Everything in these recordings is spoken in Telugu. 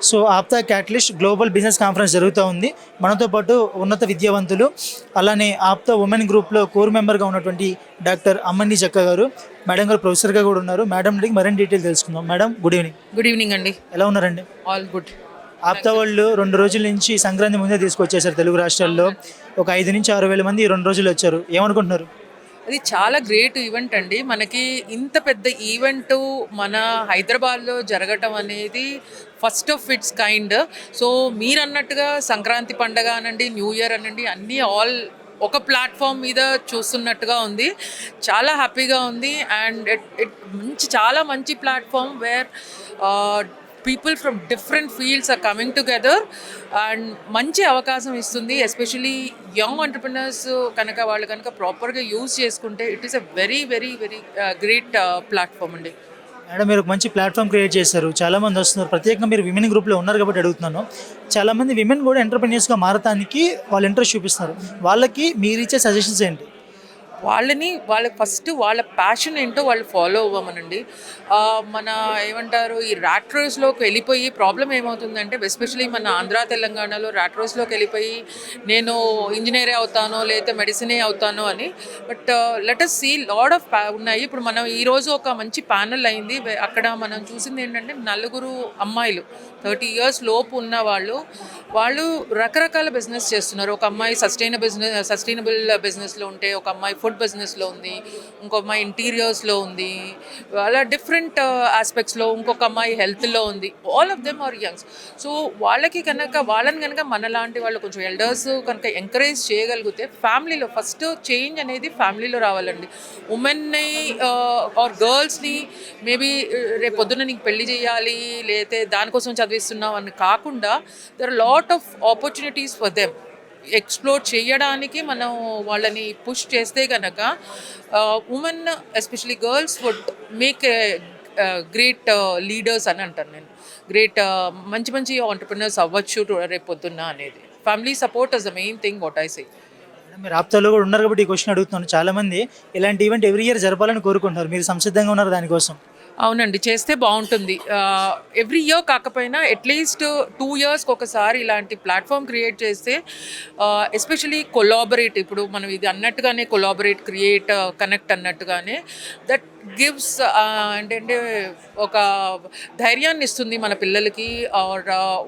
So APTA catalyst global business conference జరుగుతూ ఉంది. మనతో పాటు ఉన్నత విద్యావంతులు, అలానే ఆప్తా ఉమెన్ గ్రూప్లో కోర్ మెంబర్గా ఉన్నటువంటి డాక్టర్ అమ్మని చక్క గారు, మేడం గారు ప్రొఫెసర్గా కూడా ఉన్నారు. మేడం అడిగి మరిన్ని డీటెయిల్ తెలుసుకుందాం. Madam good evening. Good evening అండి. ఎలా ఉన్నారండి? All good. ఆప్తా వాళ్ళు 2 రోజుల నుంచి సంక్రాంతి ముందే తీసుకొచ్చేసారు తెలుగు రాష్ట్రాల్లో. ఒక 5 నుంచి 6 వేల మంది ఈ 2 రోజులు వచ్చారు. ఏమనుకుంటున్నారు? అది చాలా గ్రేట్ ఈవెంట్ అండి. మనకి ఇంత పెద్ద ఈవెంట్ మన హైదరాబాద్లో జరగటం అనేది first of it's kind. So మీరు అన్నట్టుగా సంక్రాంతి పండగ అనండి, న్యూ ఇయర్ అనండి, అన్నీ ఆల్ ఒక ప్లాట్ఫామ్ మీద చూస్తున్నట్టుగా ఉంది. చాలా హ్యాపీగా ఉంది. అండ్ ఇట్ చాలా మంచి platform where people from different fields are coming together and మంచి అవకాశం ఇస్తుంది. ఎస్పెషలీ యంగ్ ఎంటర్‌ప్రెన్యూర్స్ కనుక వాళ్ళు కనుక ప్రాపర్గా యూజ్ చేసుకుంటే it is a very very very great platform అండి. మేడం మీరు ఒక మంచి ప్లాట్ఫామ్ క్రియేట్ చేశారు. చాలామంది వస్తున్నారు. ప్రత్యేకంగా మీరు విమెన్ గ్రూప్లో ఉన్నారు కాబట్టి అడుగుతున్నాను. చాలామంది విమెన్ కూడా ఎంటర్‌ప్రెన్యూర్స్గా మారటానికి వాళ్ళు ఇంట్రెస్ట్ చూపిస్తున్నారు. వాళ్ళకి మీరు ఇచ్చే సజెషన్స్ ఏంటి? వాళ్ళ ఫస్ట్ వాళ్ళ ప్యాషన్ ఏంటో వాళ్ళు ఫాలో అవ్వమనండి. మన ఏమంటారు, ఈ ర్యాట్ రేస్లోకి వెళ్ళిపోయి ప్రాబ్లం ఏమవుతుందంటే ఎస్పెషలీ మన ఆంధ్ర తెలంగాణలో ర్యాట్ రేస్లోకి వెళ్ళిపోయి నేను ఇంజనీరే అవుతాను లేకపోతే మెడిసినే అవుతాను అని. But let us see lot of ఉన్నాయి. ఇప్పుడు మనం ఈరోజు ఒక మంచి ప్యానల్ అయింది. అక్కడ మనం చూసింది ఏంటంటే 4 అమ్మాయిలు 30 years లోపు ఉన్న వాళ్ళు రకరకాల బిజినెస్ చేస్తున్నారు. ఒక అమ్మాయి సస్టైనబుల్ బిజినెస్లో ఉంటే, ఒక అమ్మాయి ఫుడ్ బిజినెస్లో ఉంది, ఇంకో అమ్మాయి ఇంటీరియర్స్లో ఉంది, అలా డిఫరెంట్ ఆస్పెక్ట్స్లో, ఇంకొక అమ్మాయి హెల్త్లో ఉంది. All of them are youngs. So వాళ్ళని కనుక మనలాంటి వాళ్ళు కొంచెం ఎల్డర్స్ కనుక ఎంకరేజ్ చేయగలిగితే ఫ్యామిలీలో ఫస్ట్ చేంజ్ అనేది ఫ్యామిలీలో రావాలండి. ఉమెన్ని ఆర్ గర్ల్స్ని మేబీ రేపు పొద్దున్న నీకు పెళ్లి చేయాలి లేకపోతే దానికోసం చదివిస్తున్నాం అని కాకుండా there are lot of opportunities for them. Explore చేయడానికి మనం వాళ్ళని పుష్ చేస్తే కనుక women especially girls would make great leaders అని అంటాను నేను. గ్రేట్ మంచి ఎంటర్‌ప్రెన్యూర్స్ అవ్వచ్చు రేపు పొద్దున్న అనేది. Family support is the main thing what I say. మీరు ఆప్తాలో కూడా ఉన్నారు కాబట్టి ఈ క్వశ్చన్ అడుగుతున్నాను. చాలామంది ఇలాంటి ఈవెంట్ ఎవ్రీ ఇయర్ జరపాలని కోరుకుంటున్నారు. మీరు సంసిద్ధంగా ఉన్నారు దానికోసం? అవునండి, చేస్తే బాగుంటుంది. ఎవ్రీ ఇయర్ కాకపోయినా అట్లీస్ట్ 2 yearsకి ఒకసారి ఇలాంటి ప్లాట్ఫామ్ క్రియేట్ చేస్తే ఎస్పెషలీ కొలాబరేట్, ఇప్పుడు మనం ఇది అన్నట్టుగానే కొలాబరేట్, క్రియేట్, కనెక్ట్ అన్నట్టుగానే దట్ గివ్స్ ఏంటంటే ఒక ధైర్యాన్ని ఇస్తుంది మన పిల్లలకి. ఆర్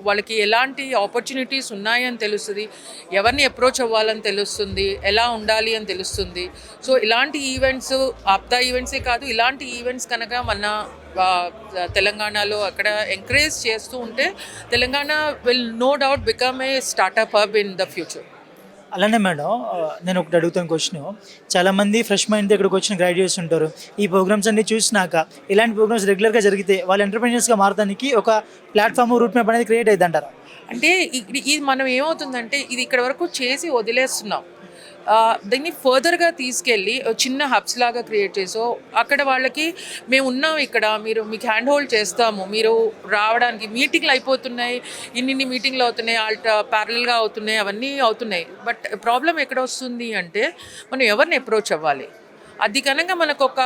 వాళ్ళకి ఎలాంటి ఆపర్చునిటీస్ ఉన్నాయని తెలుస్తుంది, ఎవరిని అప్రోచ్ అవ్వాలని తెలుస్తుంది, ఎలా ఉండాలి అని తెలుస్తుంది. సో ఇలాంటి ఈవెంట్స్ ఆప్తా ఈవెంట్సే కాదు, ఇలాంటి ఈవెంట్స్ కనుక మన తెలంగాణలో అక్కడ ఎంకరేజ్ చేస్తూ ఉంటే Telangana will know doubt become a startup hub in the future. అలానే మేడం నేను ఒకటి అడుగుతాను క్వశ్చన్. చాలామంది ఫ్రెష్ మైండ్ ఇక్కడికి వచ్చిన గ్రాడ్యుయేట్స్ ఉంటారు. ఈ ప్రోగ్రామ్స్ అన్ని చూసినాక ఇలాంటి ప్రోగ్రామ్స్ రెగ్యులర్గా జరిగితే వాళ్ళు ఎంటర్‌ప్రెన్యూర్స్గా మారడానికి ఒక ప్లాట్ఫామ్ రూట్ మ్యాప్ అనేది క్రియేట్ అవుతుంది అంటారా? అంటే ఇది మనం ఏమవుతుందంటే ఇది ఇక్కడ వరకు చేసి వదిలేస్తున్నాం. దీన్ని ఫర్దర్గా తీసుకెళ్ళి చిన్న హబ్స్ లాగా క్రియేట్ చేసో అక్కడ వాళ్ళకి మేము ఉన్నాం ఇక్కడ, మీకు హ్యాండ్ హోల్డ్ చేస్తాము, మీరు రావడానికి మీటింగ్లు అయిపోతున్నాయి, ఇన్ని మీటింగ్లు అవుతున్నాయి, ప్యారలల్గా అవుతున్నాయి, అవన్నీ అవుతున్నాయి. బట్ ప్రాబ్లం ఎక్కడ వస్తుంది అంటే మనం ఎవరిని అప్రోచ్ అవ్వాలి. అది కనుక మనకు ఒక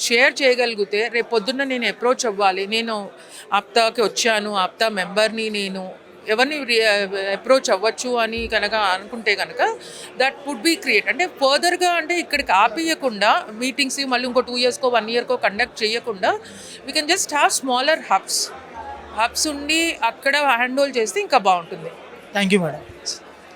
షేర్ చేయగలిగితే రేపు పొద్దున్న నేను అప్రోచ్ అవ్వాలి, నేను ఆప్తాకి వచ్చాను, ఆప్తా మెంబర్ని, నేను ఎవరిని అప్రోచ్ అవ్వచ్చు అని కనుక అనుకుంటే కనుక దట్ వుడ్ బీ క్రియేట్. అంటే ఫర్దర్గా అంటే ఇక్కడికి ఆపేయకుండా మీటింగ్స్ మళ్ళీ ఇంకో 2 yearsకో 1 yearకో కండక్ట్ చేయకుండా we can just have smaller hubs ఉండి అక్కడ హ్యాండ్ హోల్డ్ చేస్తే ఇంకా బాగుంటుంది. Thank you madam.